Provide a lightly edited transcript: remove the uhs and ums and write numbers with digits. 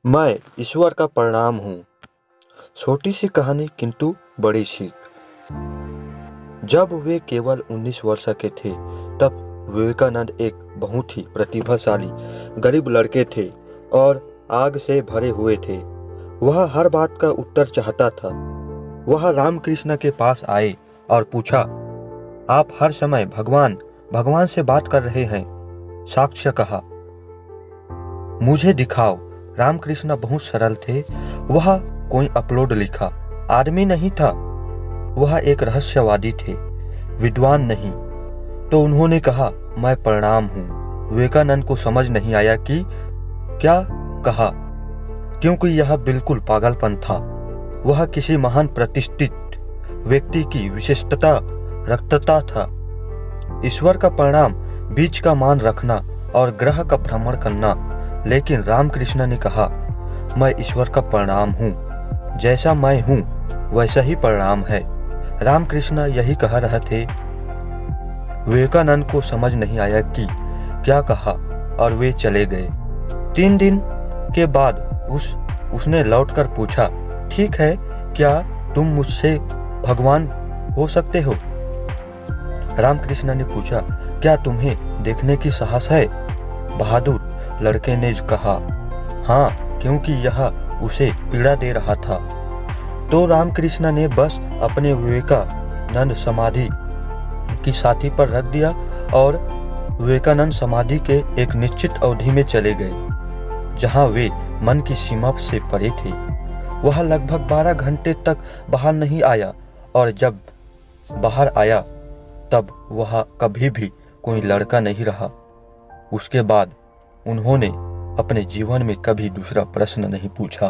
मैं ईश्वर का परिणाम हूँ। छोटी सी कहानी किंतु बड़ी सीख। जब वे केवल 19 वर्ष के थे तब विवेकानंद एक बहुत ही प्रतिभाशाली गरीब लड़के थे और आग से भरे हुए थे। वह हर बात का उत्तर चाहता था। वह रामकृष्ण के पास आए और पूछा, आप हर समय भगवान भगवान से बात कर रहे हैं, साक्ष्य कहा। मुझे दिखाओ। रामकृष्ण बहुत सरल थे। वह कोई अपलोड लिखा आदमी नहीं था। वह एक रहस्यवादी थे, विद्वान नहीं। तो उन्होंने कहा, मैं परिणाम हूँ। विवेकानंद को समझ नहीं आया कि क्या कहा, क्योंकि यह बिल्कुल पागलपन था। वह किसी महान प्रतिष्ठित व्यक्ति की विशिष्टता रखता था। ईश्वर का परिणाम बीज का मान रखना और ग्रह का भ्रमण करना। लेकिन रामकृष्ण ने कहा, मैं ईश्वर का परिणाम हूँ। जैसा मैं हूँ वैसा ही परिणाम है। रामकृष्ण यही कह रहे थे। विवेकानंद को समझ नहीं आया कि क्या कहा और वे चले गए। 3 दिन के बाद उसने लौटकर पूछा, ठीक है, क्या तुम मुझसे भगवान हो सकते हो? रामकृष्ण ने पूछा, क्या तुम्हें देखने की साहस है? बहादुर लड़के ने कहा, हाँ, क्योंकि यह उसे पीड़ा दे रहा था। तो रामकृष्ण ने बस अपने विवेकानंद समाधि की छाती पर रख दिया और विवेकानंद समाधि के एक निश्चित अवधि में चले गए जहां वे मन की सीमा से परे थे। वह लगभग 12 घंटे तक बाहर नहीं आया और जब बाहर आया तब वह कभी भी कोई लड़का नहीं रहा। उसके बाद उन्होंने अपने जीवन में कभी दूसरा प्रश्न नहीं पूछा।